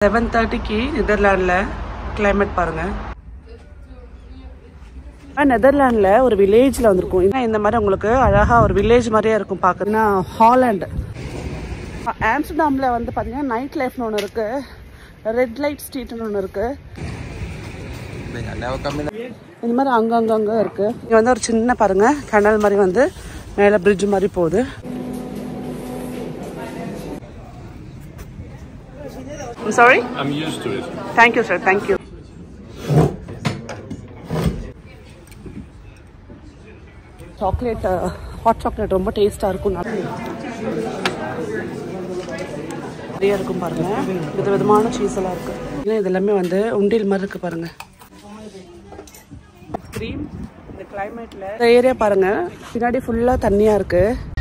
7:30 நெதர்லாண்டில் climate பாருங்கள். நெதர்லாண்டில் ஒரு வில்லேஜில் வந்திருக்கும். இந்த மாதிரி உங்களுக்கு அழகாக ஒரு வில்லேஜ் மாதிரியே இருக்கும் பார்க்குறதுன்னா. ஹாலண்ட் ஆம்ஸ்டர்டாமில் வந்து பார்த்தீங்கன்னா நைட் லைஃப்னு ஒன்று இருக்குது, ரெட் லைட் ஸ்ட்ரீட்னு ஒன்று இருக்குது. இந்த மாதிரி அங்கங்கே இருக்குது. இங்கே வந்து ஒரு சின்ன பாருங்கள் கனல் மாதிரி வந்து மேலே பிரிட்ஜ் மாதிரி போகுது. I'm sorry? I'm used to it. Thank you, sir. Thank you. Chocolate, hot chocolate ரொம்ப டேஸ்டாக இருக்கும். நிறைய இருக்கும் பாருங்கள். விதவிதமான சீஸ் எல்லாம் இருக்குது. இது எல்லாமே வந்து உண்டியல் மாதிரி இருக்குது பாருங்கள். க்ரீம் இந்த கிளைமேட்டில் இந்த ஏரியா பாருங்கள். பின்னாடி ஃபுல்லாக தண்ணியாக இருக்குது.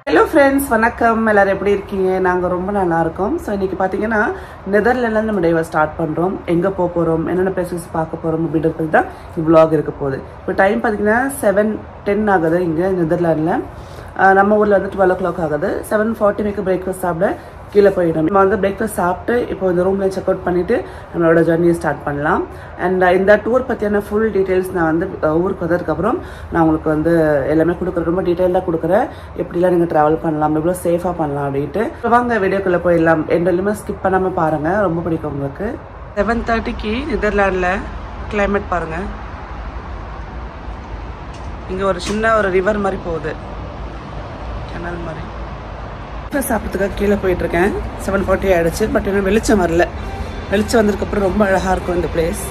ஹலோ ஃப்ரெண்ட்ஸ், வணக்கம். எல்லோரும் எப்படி இருக்கீங்க? நாங்கள் ரொம்ப நல்லா இருக்கோம். ஸோ இன்றைக்கி பார்த்தீங்கன்னா நெதர்லாண்டில் நம்ம டேவை ஸ்டார்ட் பண்ணுறோம். எங்கே போக போகிறோம், என்னென்ன பிளேசஸ் பார்க்க போகிறோம் அப்படின்றது பற்றி தான் விளாக் இருக்க போகுது. இப்போ டைம் பார்த்தீங்கன்னா 7:10 ஆகுது இங்கே நெதர்லாண்டில். நம்ம ஊரில் வந்து 12 o'clock ஆகுது. 7:40 பிரேக்ஃபாஸ்ட் சாப்பிட கீழே போயிடும். நம்ம வந்து பிரேக்ஃபாஸ்ட் சாப்பிட்டு இப்போ இந்த ரூமில் செக் அவுட் பண்ணிவிட்டு நம்மளோட ஜர்னியை ஸ்டார்ட் பண்ணலாம். அண்ட் இந்த டூர் பற்றியான ஃபுல் டீட்டெயில்ஸ் நான் வந்து ஊருக்கு வந்ததுக்கப்புறம் நான் உங்களுக்கு வந்து எல்லாமே கொடுக்குறேன். ரொம்ப டீட்டெயிலாக கொடுக்குறேன். எப்படிலாம் நீங்கள் ட்ராவல் பண்ணலாம், எவ்வளோ சேஃபாக பண்ணலாம் அப்படின்ட்டு. வாங்க வீடியோக்குள்ளே போயிடலாம். எல்லாம் ஸ்கிப் பண்ணாமல் பாருங்கள், ரொம்ப பிடிக்கும் உங்களுக்கு. 7:30 நெதர்லாண்டில் கிளைமேட் பாருங்கள். இங்கே ஒரு சின்ன ஒரு ரிவர் மாதிரி போகுது, கனல் மாதிரி. சாப்பிட்றதுக்காக கீழே போயிட்டுருக்கேன். 7:40 ஆகிடுச்சு. பட் இன்னும் வெளிச்சம் வரல. வெளிச்சம் வந்ததுக்கப்புறம் ரொம்ப அழகாக இருக்கும் இந்த பிளேஸ்.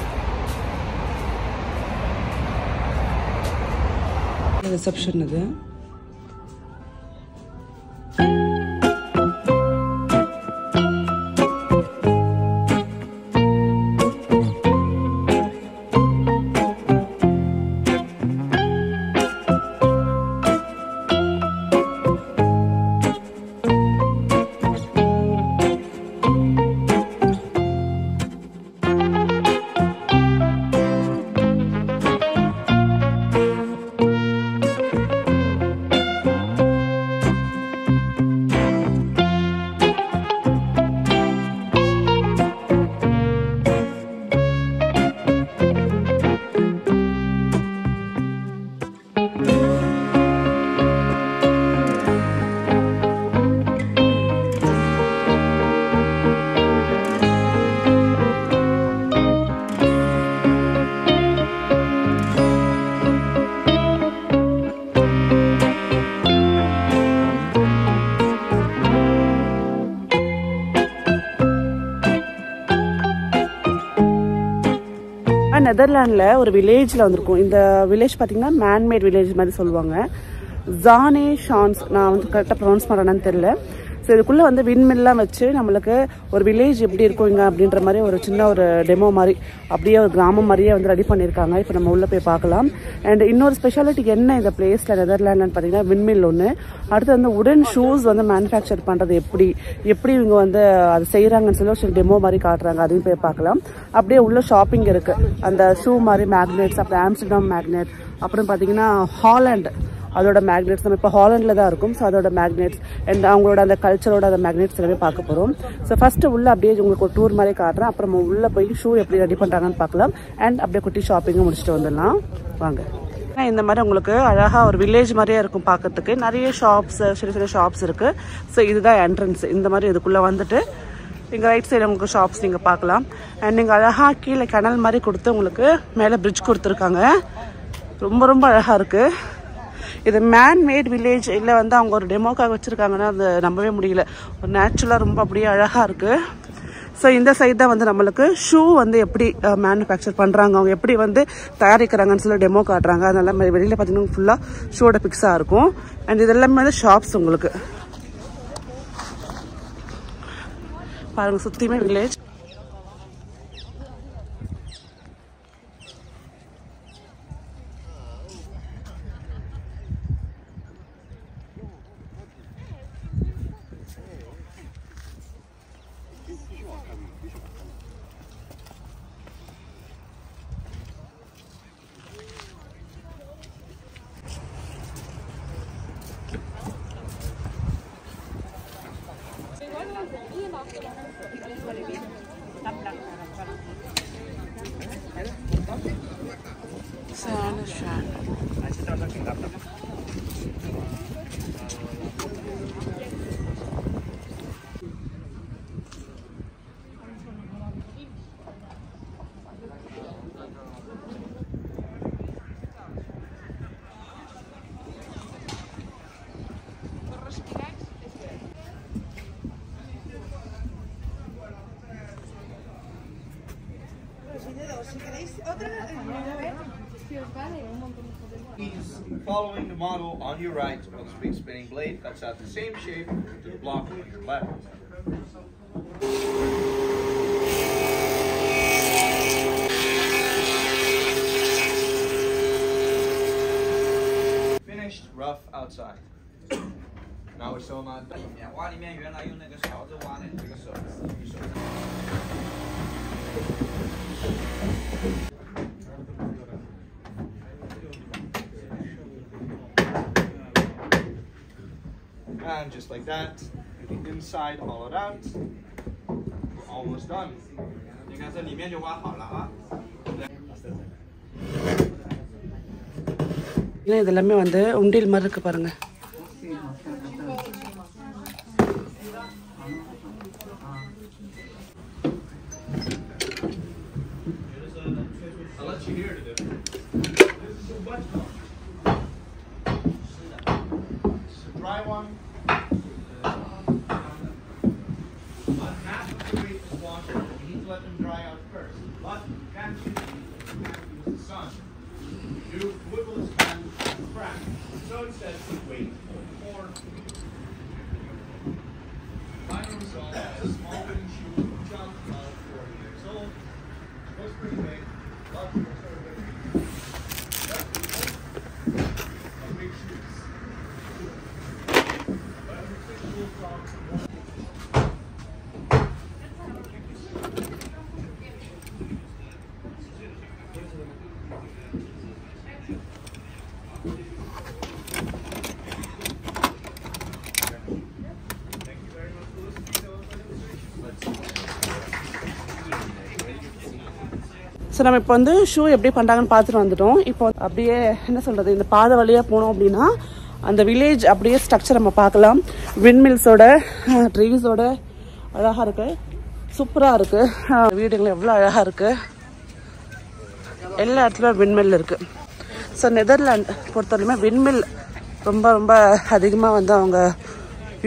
ரிசப்ஷன் இது. நெதர்லாண்டில் ஒரு வில்லேஜில் வந்திருக்கும். இந்த வில்லேஜ் பார்த்தீங்கன்னா மேன்மேட் வில்லேஜ் மாதிரி சொல்லுவாங்க. ஜானே ஷான்ஸ், நான் வந்து கரெக்டாக ப்ரொனவுன்ஸ் பண்ணுறேன்னு தெரியல. ஸோ இதுக்குள்ளே வந்து விண்மில்லாம் வச்சு நம்மளுக்கு ஒரு வில்லேஜ் எப்படி இருக்கும் இங்கே அப்படின்ற மாதிரி ஒரு சின்ன ஒரு டெமோ மாதிரி அப்படியே ஒரு கிராமம் மாதிரியே வந்து ரெடி பண்ணியிருக்காங்க. இப்போ நம்ம உள்ளே போய் பார்க்கலாம். அண்ட் இன்னொரு ஸ்பெஷாலிட்டி என்ன இந்த பிளேஸில் நெதர்லாண்டுன்னு பார்த்தீங்கன்னா விண்மில் ஒன்று. அடுத்து வந்து உடன் ஷூஸ் வந்து மேனுஃபேக்சர் பண்ணுறது எப்படி இவங்க வந்து அது செய்கிறாங்கன்னு சொல்லி ஒரு டெமோ மாதிரி காட்டுறாங்க. அதையும் போய் பார்க்கலாம். அப்படியே உள்ள ஷாப்பிங் இருக்குது. அந்த ஷூ மாதிரி மேக்னெட்ஸ், அப்புறம் ஆம்ஸ்டர்டாம் மேக்னெட், அப்புறம் பார்த்தீங்கன்னா ஹாலண்ட் அதோட மேக்னெட்ஸ். நம்ம இப்போ ஹாலண்டில் தான் இருக்கும். ஸோ அதோட மேக்னெட்ஸ் அண்ட் அவங்களோட அந்த கல்ச்சரோட அந்த மேக்னெட்ஸ் எல்லாமே பார்க்க போகிறோம். ஸோ ஃபஸ்ட்டு உள்ளே அப்படியே உங்களுக்கு ஒரு டூர் மாதிரி காட்டுறேன். அப்புறம் உள்ளே போய் ஷூ எப்படி ரெடி பண்ணுறாங்கன்னு பார்க்கலாம். அண்ட் அப்படியே குட்டி ஷாப்பிங்கும் முடிச்சுட்டு வந்துடலாம். வாங்க. இந்த மாதிரி உங்களுக்கு அழகாக ஒரு வில்லேஜ் மாதிரியே இருக்கும் பார்க்கறதுக்கு. நிறைய ஷாப்ஸ், சில ஷாப்ஸ் இருக்குது. ஸோ இதுதான் என்ட்ரன்ஸ். இந்த மாதிரி இதுக்குள்ளே வந்துட்டு இங்கே ரைட் சைடு உங்களுக்கு ஷாப்ஸ் நீங்கள் பார்க்கலாம். அண்ட் நீங்கள் அழகாக கீழே கனல் மாதிரி கொடுத்து உங்களுக்கு மேலே பிரிட்ஜ் கொடுத்துருக்காங்க. ரொம்ப ரொம்ப அழகாக இருக்குது. இது மேன்மேட் வில்லேஜ் இல்லை வந்து அவங்க ஒரு டெமோக்காக வச்சுருக்காங்கன்னா அது நம்பவே முடியல. ஒரு நேச்சுரலாக ரொம்ப அப்படியே அழகாக இருக்குது. ஸோ இந்த சைடு தான் வந்து நம்மளுக்கு ஷூ வந்து எப்படி மேனுஃபேக்சர் பண்ணுறாங்க, அவங்க எப்படி வந்து தயாரிக்கிறாங்கன்னு சொல்லி டெமோ காட்டுறாங்க. அதனால வெளியில் பார்த்தீங்கன்னா ஃபுல்லாக ஷூவோட பிக்ஸாக இருக்கும். அண்ட் இதெல்லாமே வந்து ஷாப்ஸ் உங்களுக்கு பாருங்கள். சுற்றியுமே village. He's following the model on your right of the big spinning blade. That's at the same shape to the block on your left. Finished rough outside. Now we're still not done. And just like that, the inside hollowed out. We're almost done. இதெல்லாமே வந்து உண்டியல் மாதிரி இருக்கு பாருங்க. Dry one. You need to let them dry out first. But you can't use the sun. You wiggle his hand and crack. So it says wait for final result. A small wooden shoe, child about 4 years old. Looks pretty big. Lots of big shoes. So நம்ம இப்போ வந்து shoe எப்படி பண்ணுறாங்கன்னு பார்த்துட்டு வந்துட்டோம். இப்போ அப்படியே என்ன சொல்கிறது, இந்த பாதை வழியாக போனோம் அப்படின்னா அந்த வில்லேஜ் அப்படியே ஸ்ட்ரக்சர் நம்ம பார்க்கலாம். விண்மில்ஸோட ட்ரீஸோட அழகாக இருக்குது, சூப்பராக இருக்குது. வீடுகள் எவ்வளோ அழகாக இருக்குது. எல்லா இடத்துலையும் விண்மில் இருக்குது. ஸோ நெதர்லாண்ட் பொறுத்தவரைக்குமே விண்மில் ரொம்ப ரொம்ப அதிகமாக வந்து அவங்க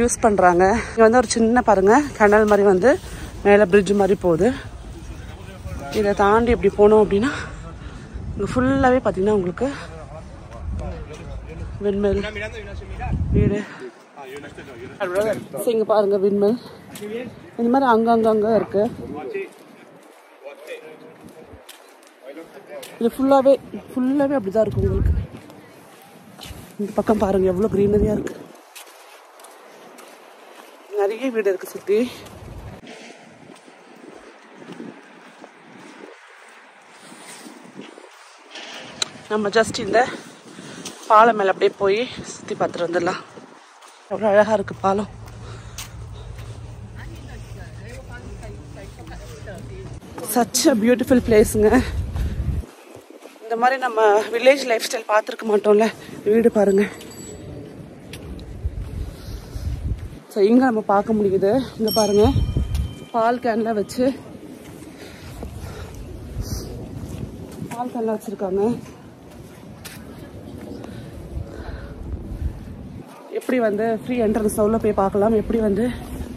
யூஸ் பண்ணுறாங்க. இங்கே வந்து ஒரு சின்ன பாருங்கள் கனல் மாதிரி வந்து மேலே பிரிட்ஜ் மாதிரி போகுது. இதை தாண்டி இப்படி போனோம் அப்படின்னா இங்கே ஃபுல்லாகவே பார்த்தீங்கன்னா உங்களுக்கு விண்மில் வீடு. ஸோ இங்கே பாருங்கள் விண்மில் இந்த மாதிரி அங்கங்கே இருக்கு. இது ஃபுல்லாகவே அப்படி தான் இருக்கும் உங்களுக்கு. இந்த பக்கம் பாருங்கள் எவ்வளோ க்ரீனரியாக இருக்குது. நிறைய வீடு இருக்குது சுற்றி. நம்ம ஜஸ்ட் இந்த பாலம் மேலே அப்படியே போய் சுற்றி பார்த்துட்டு வந்துடலாம். எவ்வளோ அழகாக இருக்குது பாலம். சச் அ பியூட்டிஃபுல் பிளேஸுங்க. இந்த மாதிரி நம்ம வில்லேஜ் லைஃப் ஸ்டைல் பார்த்துருக்க மாட்டோம்ல. வீடு பாருங்கள். ஸோ இங்கே நம்ம பார்க்க முடியுது. இங்கே பாருங்கள் பால் கேனில் வச்சு பால் கேனில் வச்சுருக்காங்க. எப்படி வந்து ஃப்ரீ என்ட்ரன்ஸ் உள்ள போய் பார்க்கலாம் எப்படி வந்து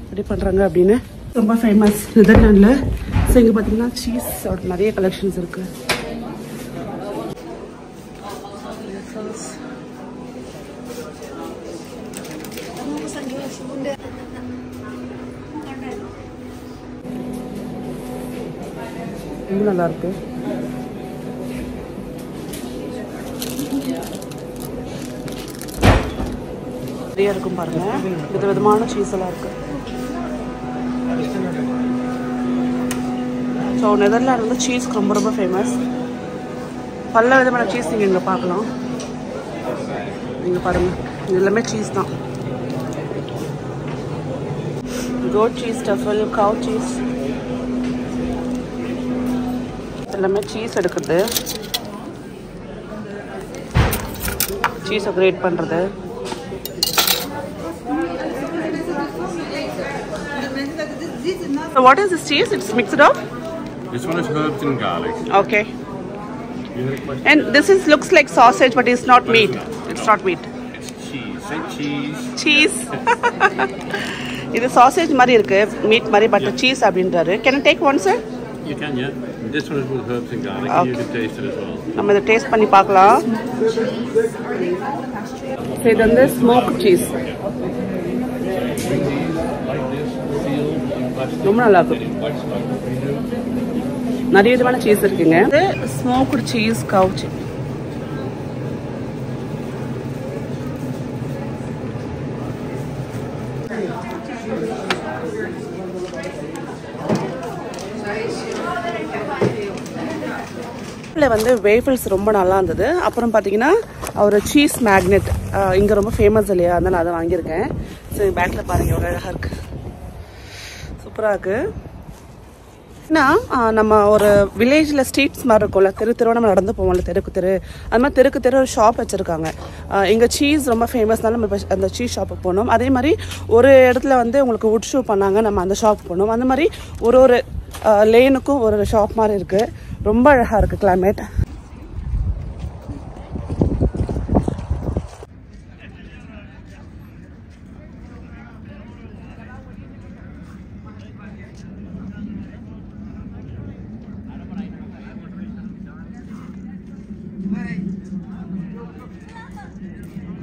ரெடி பண்ணுறாங்க அப்படின்னு. ரொம்ப ஃபேமஸ் நெதர்லாண்டில். ஸோ இங்கே பார்த்தீங்கன்னா சீஸோட நிறைய கலெக்ஷன்ஸ் இருக்குது. ரொம்ப நல்லா இருக்கு. நிறைய இருக்கும் பாருங்க. விதவிதமான சீஸ் எல்லாம் இருக்கு. ஸோ நெதர்லாண்ட் வந்து சீஸ்க்கு ரொம்ப ரொம்ப ஃபேமஸ். பல விதமான சீஸ் நீங்கள் இங்கே பார்க்கலாம். நீங்கள் பாருங்கள் இது எல்லாமே சீஸ் தான். goat cheese truffle, cow cheese. எல்லாமே சீஸ் எடுக்குது. சீஸை கிரேட் பண்ணுறது. So what is this cheese? It's mixed up? This one is herbs and garlic. Okay. And this looks like sausage, but it's not meat. It's not meat. It's cheese. Say cheese. Cheese. This sausage mari irukku, meat mari, but cheese abindraru. Can I take one, sir? You can, yeah. This one is with herbs and garlic. Okay. You can taste it as well. நம்ம இத taste பண்ணி பார்க்கலாம். இது வந்து smoke cheese. ரொம்ப நல்லா இருக்கு. நிறைய விதமான சீஸ் இருக்குங்க. இது ஸ்மோக்டு சீஸ் கவ் சீஸ். வந்து வேஃபிள்ஸ் ரொம்ப நல்லா இருந்தது. அப்புறம் பார்த்தீங்கன்னா ஒரு சீஸ் மேக்னெட் இங்கே ரொம்ப ஃபேமஸ் இல்லையா, அதனால அதை வாங்கியிருக்கேன். ஸோ பேக்கில் பாருங்கள் எவ்வளோ அழகாக இருக்குது, சூப்பராக இருக்குது. ஏன்னா நம்ம ஒரு வில்லேஜில் ஸ்ட்ரீட்ஸ் மாதிரி இருக்கும்ல, தெருவா நம்ம நடந்து போவோம்ல, தெருக்கு தெரு, அது மாதிரி தெருக்கு தெரு ஒரு ஷாப் வச்சுருக்காங்க. இங்கே சீஸ் ரொம்ப ஃபேமஸ்னால நம்ம இப்போ அந்த சீஸ் ஷாப்புக்கு போனோம். அதே மாதிரி ஒரு இடத்துல வந்து உங்களுக்கு வுட் ஷூ பண்ணாங்க, நம்ம அந்த ஷாப்புக்கு போனோம். அந்த மாதிரி ஒரு லேனுக்கும் ஒரு ஷாப் மாதிரி இருக்குது. ரொம்ப அழகாக இருக்குது கிளைமேட்.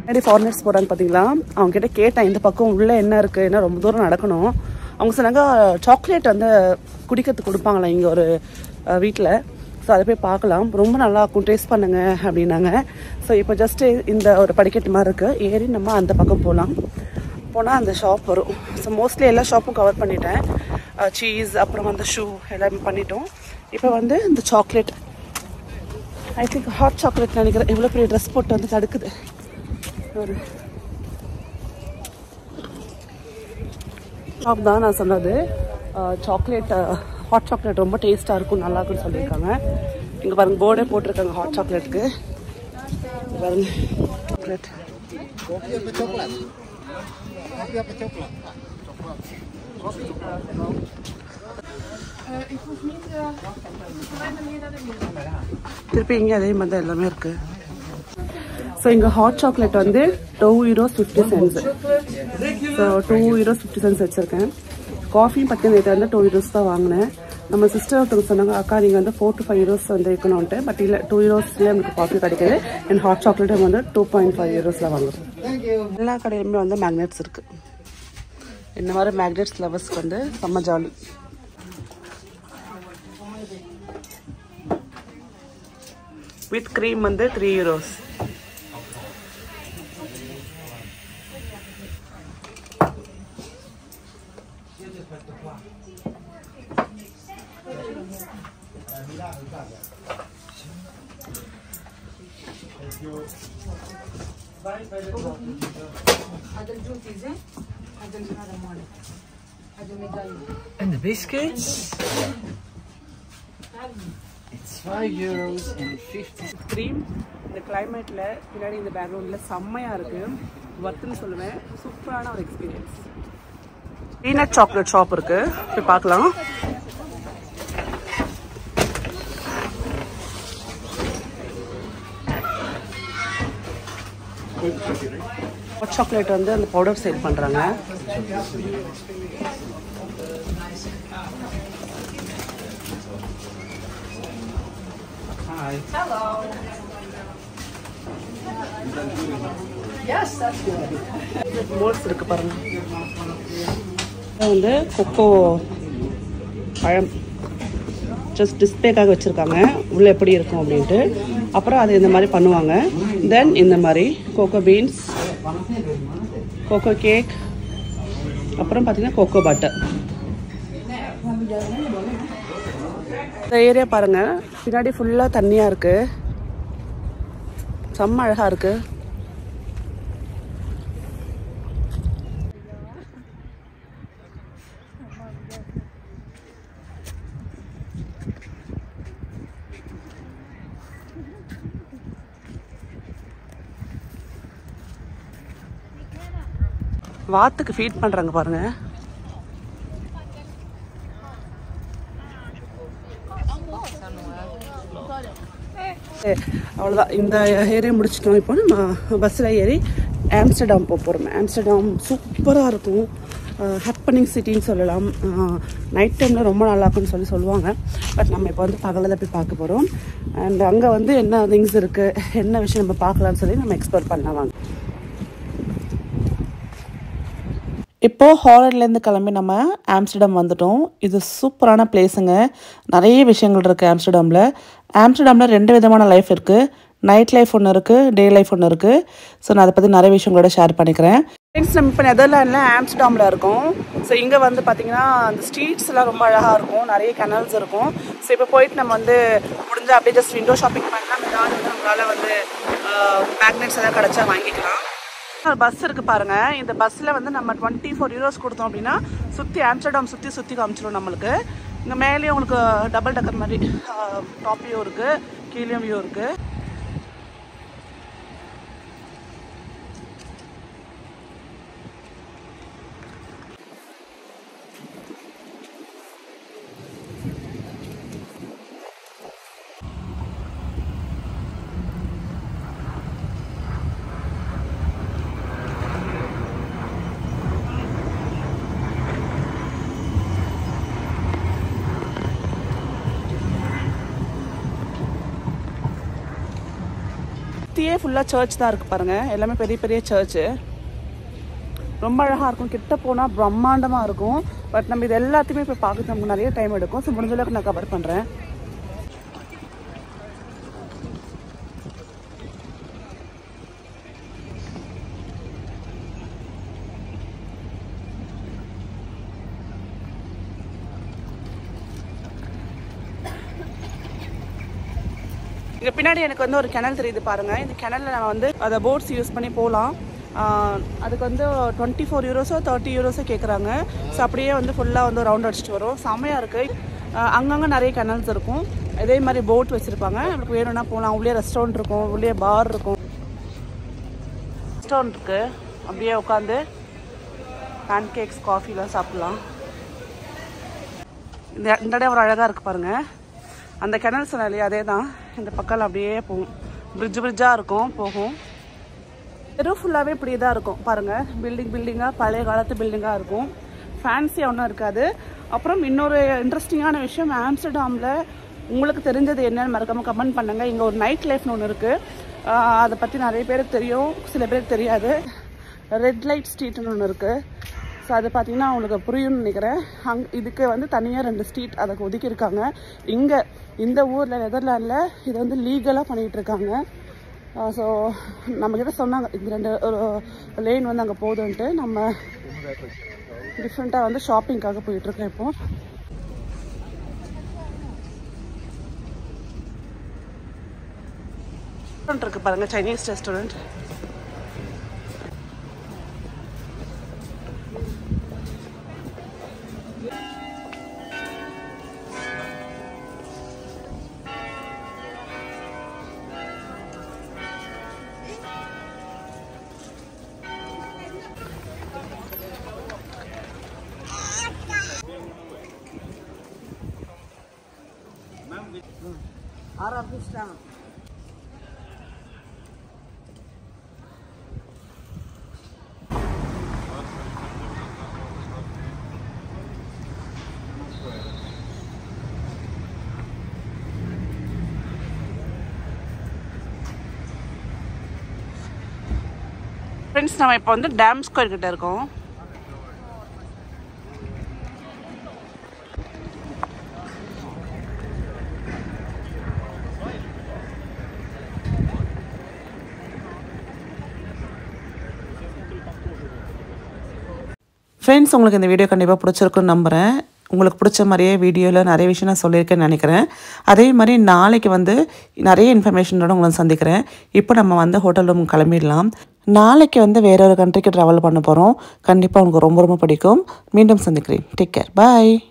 முன்னாடி ஃபாரினர்ஸ் போகிறாங்க பார்த்தீங்களா, அவங்ககிட்ட கேட்டேன் இந்த பக்கம் உள்ளே என்ன இருக்குது, ஏன்னா ரொம்ப தூரம் நடக்கணும். அவங்க சொன்னாங்க சாக்லேட் வந்து குடிக்கிறதுக்கு கொடுப்பாங்களா இங்கே ஒரு வீட்டில். ஸோ அதை போய் பார்க்கலாம், ரொம்ப நல்லாயிருக்கும், டேஸ்ட் பண்ணுங்க அப்படின்னாங்க. ஸோ இப்போ ஜஸ்ட்டு இந்த ஒரு படிக்கட்டு மாதிரி இருக்குது, ஏறி நம்ம அந்த பக்கம் போனால் அந்த ஷாப் வரும். ஸோ மோஸ்ட்லி எல்லா ஷாப்பும் கவர் பண்ணிட்டேன். சீஸ் அப்புறம் வந்து ஷூ எல்லாமே பண்ணிட்டோம். இப்போ வந்து இந்த chocolate, I think hot chocolate நினைக்கிறேன். எவ்வளோ பெரிய ட்ரெஸ் போட்டு வந்து தடுக்குது. ஒரு ஷாப் தான் நான் சொன்னது. சாக்லேட், ஹாட் சாக்லேட் ரொம்ப டேஸ்ட்டாக இருக்கும், நல்லா இருக்குன்னு சொல்லியிருக்காங்க. இங்கே பாருங்கள் போர்டே போட்டிருக்காங்க ஹாட் சாக்லேட்டுக்கு. பாருங்க சாக்லேட். திருப்பி இங்கே அதே மாதிரி தான் எல்லாமே இருக்குது. ஸோ இங்கே ஹாட் சாக்லேட் வந்து €2.50. ஸோ €2.50 வச்சுருக்கேன். காஃபியும் பார்த்தீங்கன்னா வந்து €2 தான் வாங்கினேன். நம்ம சிஸ்டர் ஒருத்தவங்க சொன்னாங்க, அக்கா நீங்கள் வந்து €4 to €5 வந்து இருக்கணும்ன்ட்டு. பட் இல்லை, €2 எனக்கு காஃபி கிடைக்கிது. அண்ட் ஹாட் சாக்லேட்டும் வந்து €2.5 வாங்குறோம். எல்லா கடையிலுமே வந்து மேக்னெட்ஸ் இருக்குது. இந்த மாதிரி மேக்னெட்ஸ் லவர்ஸ்க்கு வந்து செம்ம ஜாலி. வித் க்ரீம் வந்து €3. And the biscuits? It's €5.50. Cream இந்த கிளைமேட்டில் பின்னாடி இந்த பேக்ரவுண்டில் செம்மையாக இருக்குது. ஒர்த்துன்னு சொல்லுவேன். சூப்பரான ஒரு எக்ஸ்பீரியன்ஸ். பீனட் சாக்லேட் ஷாப் இருக்குது, போய் பார்க்கலாம். ஹாட் சாக்லேட் வந்து அந்த பவுடர் சேல் பண்ணுறாங்க. Hi. Hello. Yes, that's good. Moles இருக்கு பாருங்க. வந்து கொக்கோ பழம் ஜஸ்ட் டிஸ்பிளேக்காக வச்சுருக்காங்க, உள்ளே எப்படி இருக்கும் அப்படின்ட்டு. அப்புறம் அது இந்த மாதிரி பண்ணுவாங்க. தென் இந்த மாதிரி கோகோ பீன்ஸ், கோகோ கேக், அப்புறம் பார்த்தீங்கன்னா கோகோ பட்டர். இந்த ஏரியா பாருங்கள், பின்னாடி ஃபுல்லாக தண்ணியாக இருக்குது, செம்ம அழகாக இருக்குது. வாத்துக்கு ஃபீட் பண்றாங்க பாருங்க. அவ்வளோதான், இந்த ஏரியா முடிச்சிட்டோம். இப்போ நம்ம பஸ்ஸில் ஏறி ஆம்ஸ்டர்டாம் போக போகிறோம். ஆம்ஸ்டர்டாம் சூப்பராக இருக்கும், ஹேப்பனிங் சிட்டின்னு சொல்லலாம். நைட் டைமில் ரொம்ப நல்லாயிருக்குன்னு சொல்லுவாங்க. பட் நம்ம இப்போ வந்து பகலில் தான் போய் பார்க்க போகிறோம். அண்ட் அங்கே வந்து என்ன திங்ஸ் இருக்குது, என்ன விஷயம் நம்ம பார்க்கலான்னு சொல்லி நம்ம எக்ஸ்ப்ளோர் பண்ணலாம். இப்போது ஹாலண்ட்லேருந்து கிளம்பி நம்ம ஆம்ஸ்டர்டாம் வந்துட்டோம். இது சூப்பரான பிளேஸுங்க. நிறைய விஷயங்கள் இருக்குது ஆம்ஸ்டர்டாமில். ஆம்ஸ்டர்டாமில் 2 விதமான லைஃப் இருக்குது. நைட் லைஃப் ஒன்று இருக்குது, டே லைஃப் ஒன்று இருக்குது. ஸோ நான் அதை பற்றி நிறைய விஷயங்களோட ஷேர் பண்ணிக்கிறேன். ஃப்ரெண்ட்ஸ், நம்ம இப்போ நெதர்லாண்டில் ஆம்ஸ்டர்டாமில் இருக்கோம். ஸோ இங்கே வந்து பார்த்திங்கன்னா அந்த ஸ்ட்ரீட்ஸ்லாம் ரொம்ப அழகாக இருக்கும், நிறைய கனல்ஸ் இருக்கும். ஸோ இப்போ போயிட்டு நம்ம வந்து முடிஞ்சால் அப்படியே ஜஸ்ட் விண்டோ ஷாப்பிங் பண்ணலாம். ஏதாவது வந்து நம்மளால் வந்து மேக்னெட்ஸ் எதாவது கிடச்சா வாங்கிக்கலாம். ஒரு பஸ் இருக்குது பாருங்கள். இந்த பஸ்ஸில் வந்து நம்ம 24 euros கொடுத்தோம் அப்படின்னா சுற்றி ஆம்ஸ்டர்டாம் சுற்றி காமிச்சிடும் நம்மளுக்கு. இங்கே மேலேயும் உங்களுக்கு டபுள் டக்கர் மாதிரி டாப் வியூ இருக்குது, கீழே வியூ இருக்குது. சுற்றியே ஃபுல்லாக சர்ச் தான் இருக்குது பாருங்கள். எல்லாமே பெரிய பெரிய சர்ச்சு, ரொம்ப அழகாக இருக்கும். கிட்ட போனால் பிரம்மாண்டமாக இருக்கும். பட் நம்ம இது எல்லாத்தையுமே இப்போ பார்க்க நமக்கு நிறைய டைம் எடுக்கும். ஸோ முடிஞ்ச அளவுக்கு நான் கவர் பண்ணுறேன். இங்கே பின்னாடி எனக்கு வந்து ஒரு கிணல் தெரியுது பாருங்கள். இந்த கிணலில் நம்ம வந்து அதை போட்ஸ் யூஸ் பண்ணி போகலாம். அதுக்கு வந்து 24 euros 30 euros கேட்குறாங்க. ஸோ அப்படியே வந்து ஃபுல்லாக வந்து ரவுண்ட் அடிச்சுட்டு வரும். செம்மையாக இருக்குது. அங்கங்கே நிறைய கிணல்ஸ் இருக்கும். இதே மாதிரி போட் வச்சுருப்பாங்க. நம்மளுக்கு வேணும்னா போகலாம். உள்ளே ரெஸ்டாரண்ட் இருக்கும், உள்ளே பார் இருக்கும். ரெஸ்டாரண்ட் இருக்குது, அப்படியே உட்காந்து பேன் கேக்ஸ் காஃபிலாம் சாப்பிட்லாம். இந்த இடம் ஒரு அழகாக இருக்குது பாருங்கள். அந்த கிணல் சொன்ன இல்லையா, அதே தான். இந்த பக்கம் அப்படியே போகும், பிரிட்ஜாக இருக்கும், போகும். வெறும் ஃபுல்லாகவே இப்படி தான் இருக்கும் பாருங்கள். பில்டிங்காக பழைய காலத்து பில்டிங்காக இருக்கும். ஃபேன்சியாக ஒன்றும் இருக்காது. அப்புறம் இன்னொரு இன்ட்ரெஸ்டிங்கான விஷயம், ஆம்ஸ்டர்டாமில் உங்களுக்கு தெரிஞ்சது என்னன்னு மறக்காமல் கமெண்ட் பண்ணுங்கள். இங்கே ஒரு நைட் லைஃப்னு ஒன்று இருக்குது. அதை பற்றி நிறைய பேருக்கு தெரியும், சில பேருக்கு தெரியாது. ரெட் லைட் ஸ்ட்ரீட்னு ஒன்று இருக்குது. ஸோ அது பார்த்திங்கன்னா உங்களுக்கு புரியும்னு நினைக்கிறேன். இதுக்கு வந்து தனியாக 2 ஸ்ட்ரீட் அதுக்கு ஒதுக்கியிருக்காங்க. இங்கே இந்த ஊரில் நெதர்லாண்டில் இதை வந்து லீகலாக பண்ணிகிட்ருக்காங்க. ஸோ நம்மக்கிட்ட சொன்னாங்க இந்த 2 லேன் வந்து அங்கே போதுன்ட்டு. நம்ம டிஃப்ரெண்ட்டாக வந்து ஷாப்பிங்காக போயிட்டுருக்கேன். இப்போ ரெஸ்டாரண்ட் இருக்குது பாருங்கள், சைனீஸ் ரெஸ்டாரண்ட். ஃப்ரெண்ட்ஸ், நம்ம இப்போ வந்து டேம் ஸ்கொயர் கிட்ட இருக்கோம். ஃப்ரெண்ட்ஸ், உங்களுக்கு இந்த வீடியோ கண்டிப்பாக பிடிச்சிருக்குன்னு நம்புகிறேன். உங்களுக்கு பிடிச்ச மாதிரியே வீடியோவில் நிறைய விஷயம் நான் சொல்லியிருக்கேன்னு நினைக்கிறேன். அதே மாதிரி நாளைக்கு வந்து நிறைய இன்ஃபர்மேஷனோட உங்களை சந்திக்கிறேன். இப்போ நம்ம வந்து ஹோட்டல் ரூம் கிளம்பிடலாம். நாளைக்கு வந்து வேற ஒரு கண்ட்ரிக்கு ட்ராவல் பண்ண போகிறோம். கண்டிப்பாக உங்களுக்கு ரொம்ப ரொம்ப பிடிக்கும். மீண்டும் சந்திக்கிறேன். Take care. பாய்.